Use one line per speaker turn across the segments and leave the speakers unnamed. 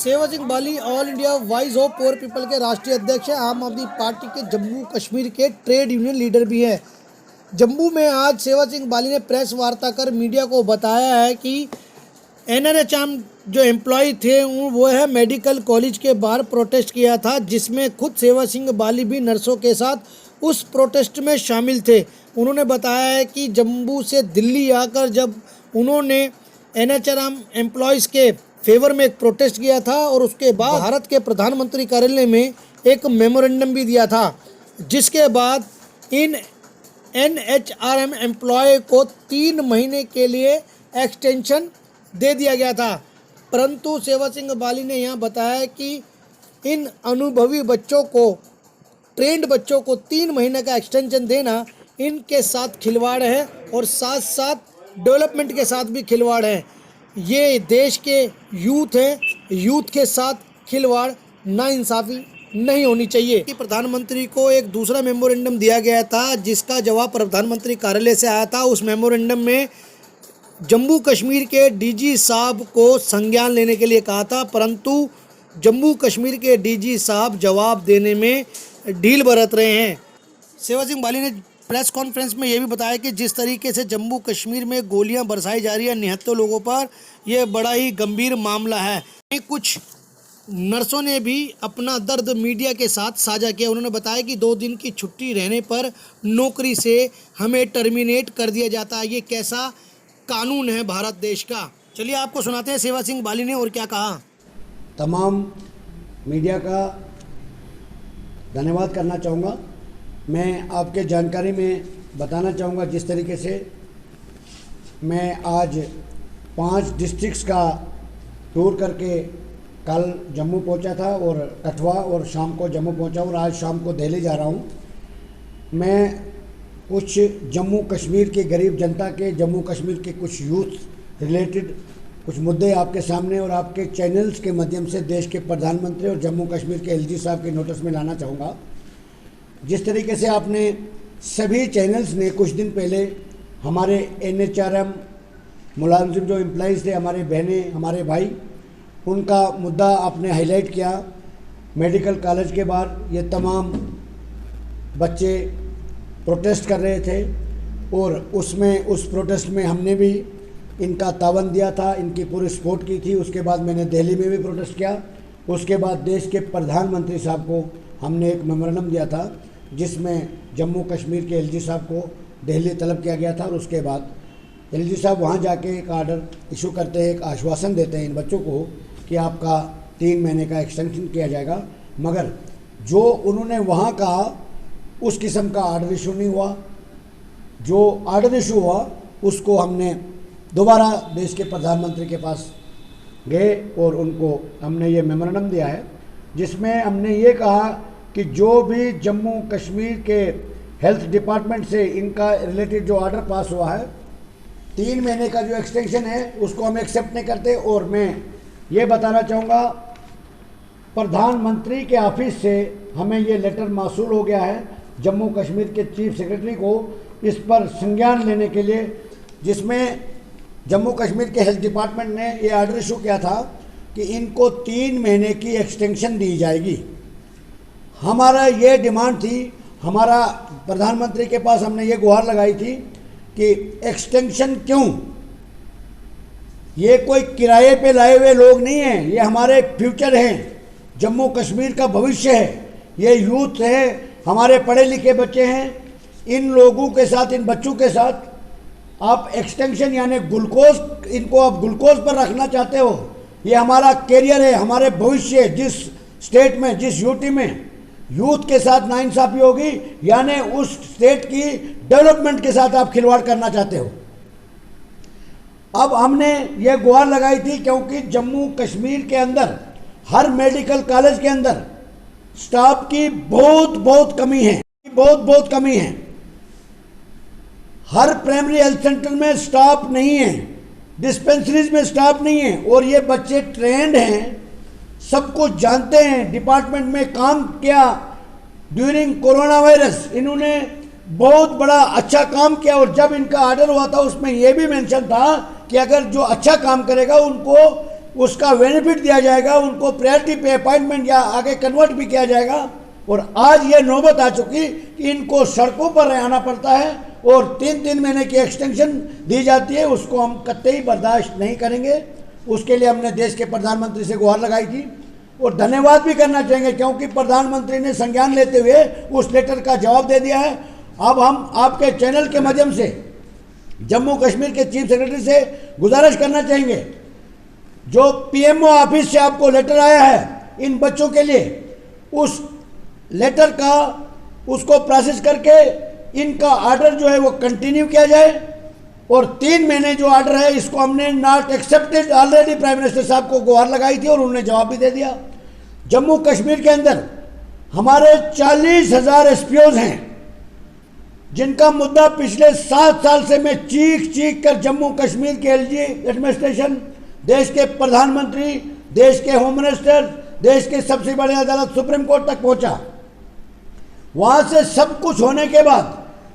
सेवा Singh Bali All India Voice of Poor People के राष्ट्रीय अध्यक्ष हैं। आम आदमी पार्टी के जम्मू कश्मीर के ट्रेड यूनियन लीडर भी हैं। जम्मू में आज सेवा सिंह बाली ने प्रेस वार्ता कर मीडिया को बताया है कि एनएचआरएम जो एम्प्लॉय थे वो है मेडिकल कॉलेज के बाहर प्रोटेस्ट किया था, जिसमें खुद सेवा सिंह बाली भी नर्सों के साथ उस प्रोटेस्ट में शामिल थे। उन्होंने बताया है कि जम्मू से दिल्ली आकर जब उन्होंने एनएचआरएम एम्प्लॉयज़ के फेवर में एक प्रोटेस्ट किया था और उसके बाद भारत के प्रधानमंत्री कार्यालय में एक मेमोरेंडम भी दिया था, जिसके बाद इन एनएचआरएम एम्प्लॉय को 3 महीने के लिए एक्सटेंशन दे दिया गया था। परंतु सेवा सिंह बाली ने यहाँ बताया कि इन अनुभवी बच्चों को, ट्रेंड बच्चों को 3 महीने का एक्सटेंशन देना इनके साथ खिलवाड़ है और साथ साथ डेवलपमेंट के साथ भी खिलवाड़ है। ये देश के यूथ हैं, यूथ के साथ खिलवाड़ नाइंसाफ़ी नहीं होनी चाहिए। कि प्रधानमंत्री को एक दूसरा मेमोरेंडम दिया गया था, जिसका जवाब प्रधानमंत्री कार्यालय से आया था। उस मेमोरेंडम में जम्मू कश्मीर के डीजी साहब को संज्ञान लेने के लिए कहा था, परंतु जम्मू कश्मीर के डीजी साहब जवाब देने में ढील बरत रहे हैं। सेवा सिंह बाली ने प्रेस कॉन्फ्रेंस में यह भी बताया कि जिस तरीके से जम्मू कश्मीर में गोलियां बरसाई जा रही है निहत्थे लोगों पर, यह बड़ा ही गंभीर मामला है। कुछ नर्सों ने भी अपना दर्द मीडिया के साथ साझा किया। उन्होंने बताया कि 2 दिन की छुट्टी रहने पर नौकरी से हमें टर्मिनेट कर दिया जाता है। ये कैसा कानून है भारत देश का। चलिए आपको सुनाते हैं सेवा सिंह बाली ने और क्या कहा।
तमाम मीडिया का धन्यवाद करना चाहूँगा। मैं आपके जानकारी में बताना चाहूँगा जिस तरीके से मैं आज 5 डिस्ट्रिक्ट्स का टूर करके कल जम्मू पहुंचा था और कठुआ, और शाम को जम्मू पहुंचा और आज शाम को दिल्ली जा रहा हूं। मैं कुछ जम्मू कश्मीर की गरीब जनता के, जम्मू कश्मीर के कुछ यूथ रिलेटेड कुछ मुद्दे आपके सामने और आपके चैनल्स के माध्यम से देश के प्रधानमंत्री और जम्मू कश्मीर के एलजी साहब के नोटिस में लाना चाहूँगा। जिस तरीके से आपने सभी चैनल्स ने कुछ दिन पहले हमारे एनएचआरएम मुलाजिम जो एम्प्लॉइज़ थे, हमारे बहनें, हमारे भाई, उनका मुद्दा आपने हाईलाइट किया। मेडिकल कॉलेज के बाहर ये तमाम बच्चे प्रोटेस्ट कर रहे थे और उस प्रोटेस्ट में हमने भी इनका तावन दिया था, इनकी पूरी सपोर्ट की थी। उसके बाद मैंने दिल्ली में भी प्रोटेस्ट किया। उसके बाद देश के प्रधानमंत्री साहब को हमने एक मेमोरेंडम दिया था, जिसमें जम्मू कश्मीर के एलजी साहब को दिल्ली तलब किया गया था। और उसके बाद एलजी साहब वहाँ जाके एक आर्डर इशू करते हैं, एक आश्वासन देते हैं इन बच्चों को कि आपका 3 महीने का एक्सटेंशन किया जाएगा। मगर जो उन्होंने वहाँ कहा उस किस्म का आर्डर इशू नहीं हुआ। जो आर्डर इशू हुआ उसको हमने दोबारा देश के प्रधानमंत्री के पास गए और उनको हमने ये मेमोरेंडम दिया है, जिसमें हमने ये कहा कि जो भी जम्मू कश्मीर के हेल्थ डिपार्टमेंट से इनका रिलेटेड जो आर्डर पास हुआ है, 3 महीने का जो एक्सटेंशन है उसको हम एक्सेप्ट नहीं करते। और मैं ये बताना चाहूँगा, प्रधानमंत्री के ऑफिस से हमें ये लेटर मासूल हो गया है जम्मू कश्मीर के चीफ सेक्रेटरी को इस पर संज्ञान लेने के लिए, जिसमें जम्मू कश्मीर के हेल्थ डिपार्टमेंट ने ये आर्डर इशू किया था कि इनको 3 महीने की एक्सटेंशन दी जाएगी। हमारा ये डिमांड थी, हमारा प्रधानमंत्री के पास हमने ये गुहार लगाई थी कि एक्सटेंशन क्यों, ये कोई किराए पे लाए हुए लोग नहीं हैं, ये हमारे फ्यूचर हैं, जम्मू कश्मीर का भविष्य है, ये यूथ है, हमारे पढ़े लिखे बच्चे हैं। इन लोगों के साथ, इन बच्चों के साथ आप एक्सटेंशन यानी ग्लूकोज, इनको आप ग्लूकोज पर रखना चाहते हो। ये हमारा कैरियर है, हमारे भविष्य, जिस स्टेट में, जिस यूटी में यूथ के साथ नाइंसाफ़ी होगी, यानी उस स्टेट की डेवलपमेंट के साथ आप खिलवाड़ करना चाहते हो। अब हमने ये गुहार लगाई थी क्योंकि जम्मू कश्मीर के अंदर हर मेडिकल कॉलेज के अंदर स्टाफ की बहुत कमी है, बहुत कमी है। हर प्राइमरी हेल्थ सेंटर में स्टाफ नहीं है, डिस्पेंसरीज में स्टाफ नहीं है, और ये बच्चे ट्रेंड हैं, सब कुछ जानते हैं, डिपार्टमेंट में काम किया ड्यूरिंग कोरोना वायरस, इन्होंने बहुत बड़ा अच्छा काम किया। और जब इनका ऑर्डर हुआ था उसमें यह भी मेंशन था कि अगर जो अच्छा काम करेगा उनको उसका बेनिफिट दिया जाएगा, उनको प्रायोरिटी पे अपॉइंटमेंट या आगे कन्वर्ट भी किया जाएगा। और आज ये नौबत आ चुकी कि इनको सड़कों पर आना पड़ता है और 3-3 महीने की एक्सटेंशन दी जाती है, उसको हम कतई बर्दाश्त नहीं करेंगे। उसके लिए हमने देश के प्रधानमंत्री से गुहार लगाई थी और धन्यवाद भी करना चाहेंगे, क्योंकि प्रधानमंत्री ने संज्ञान लेते हुए उस लेटर का जवाब दे दिया है। अब हम आपके चैनल के माध्यम से जम्मू कश्मीर के चीफ सेक्रेटरी से गुजारिश करना चाहेंगे, जो पीएमओ ऑफिस से आपको लेटर आया है इन बच्चों के लिए, उस लेटर का उसको प्रोसेस करके इनका ऑर्डर जो है वो कंटिन्यू किया जाए। और 3 महीने जो ऑर्डर है इसको हमने not accepted already prime minister साहब को गुहार लगाई थी और उन्होंने जवाब भी दे दिया। जम्मू कश्मीर के अंदर हमारे 40,000 एसपीओज हैं, जिनका मुद्दा पिछले 7 साल से मैं चीख कर जम्मू कश्मीर के एलजी एडमिनिस्ट्रेशन, देश के प्रधानमंत्री, देश के होम मिनिस्टर, देश के सबसे बड़े अदालत सुप्रीम कोर्ट तक पहुंचा। वहां से सब कुछ होने के बाद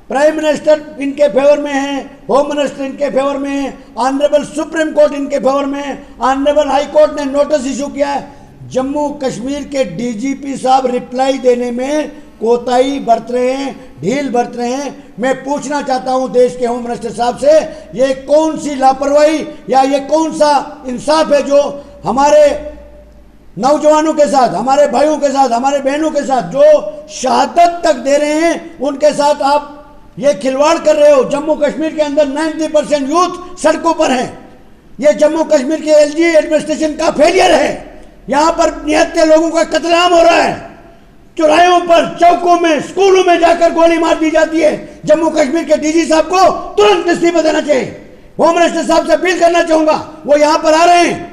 प्राइम मिनिस्टर इनके फेवर में है, होम मिनिस्टर इनके फेवर में है, ऑनरेबल सुप्रीम कोर्ट इनके फेवर में है, ऑनरेबल हाई कोर्ट ने नोटिस इशू किया है। जम्मू कश्मीर के डीजीपी साहब रिप्लाई देने में कोताही बरत रहे हैं, ढील बरत रहे हैं। मैं पूछना चाहता हूं देश के होम मिनिस्टर साहब से, ये कौन सी लापरवाही या ये कौन सा इंसाफ है जो हमारे नौजवानों के साथ, हमारे भाइयों के साथ, हमारे बहनों के साथ जो शहादत तक दे रहे हैं, उनके साथ आप ये खिलवाड़ कर रहे हो। जम्मू कश्मीर के अंदर 90% यूथ सड़कों पर है। ये जम्मू कश्मीर के एलजी एडमिनिस्ट्रेशन का फेलियर है। यहां पर निहत्थे लोगों का कत्लेआम हो रहा है, चौराहों पर, चौकों में, स्कूलों में जाकर गोली मार दी जाती है। जम्मू कश्मीर के डीजी साहब को तुरंत इस्तीफा देना चाहिए। होम मिनिस्टर साहब से अपील करना चाहूंगा, वो यहां पर आ रहे हैं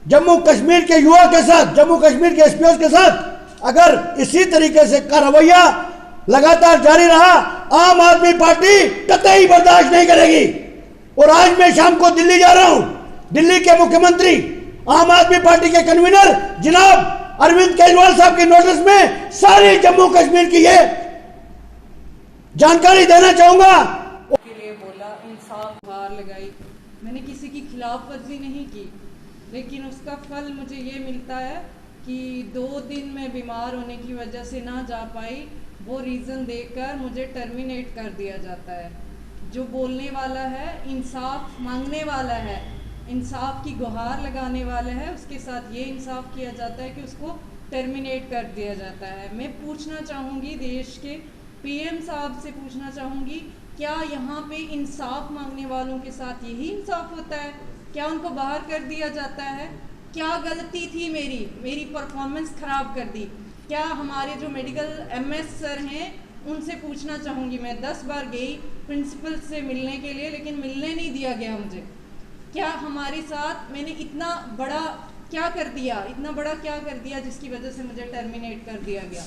जम्मू कश्मीर के युवा के साथ, जम्मू कश्मीर के एसपीओ के साथ। अगर इसी तरीके से का रवैया लगातार जारी रहा, आम आदमी पार्टी कतई बर्दाश्त नहीं करेगी। और आज मैं शाम को दिल्ली जा रहा हूं। दिल्ली के मुख्यमंत्री, आम आदमी पार्टी के कन्वीनर जनाब अरविंद केजरीवाल साहब के नोटिस में सारी जम्मू कश्मीर की ये जानकारी देना चाहूंगा।
के लिए बोला, इंसाफ गुहार लगाई, मैंने किसी की खिलाफ वर्जी नहीं की, लेकिन उसका फल मुझे ये मिलता है कि 2 दिन में बीमार होने की वजह से ना जा पाई, वो रीज़न देकर मुझे टर्मिनेट कर दिया जाता है। जो बोलने वाला है, इंसाफ मांगने वाला है, इंसाफ की गुहार लगाने वाला है, उसके साथ ये इंसाफ किया जाता है कि उसको टर्मिनेट कर दिया जाता है। मैं पूछना चाहूँगी, देश के पीएम साहब से पूछना चाहूँगी, क्या यहाँ पे इंसाफ मांगने वालों के साथ यही इंसाफ होता है? क्या उनको बाहर कर दिया जाता है? क्या गलती थी मेरी परफॉर्मेंस ख़राब कर दी? क्या हमारे जो मेडिकल एमएस सर हैं उनसे पूछना चाहूँगी, मैं 10 बार गई प्रिंसिपल से मिलने के लिए, लेकिन मिलने नहीं दिया गया मुझे। क्या हमारे साथ मैंने इतना बड़ा क्या कर दिया जिसकी वजह से मुझे टर्मिनेट कर दिया गया?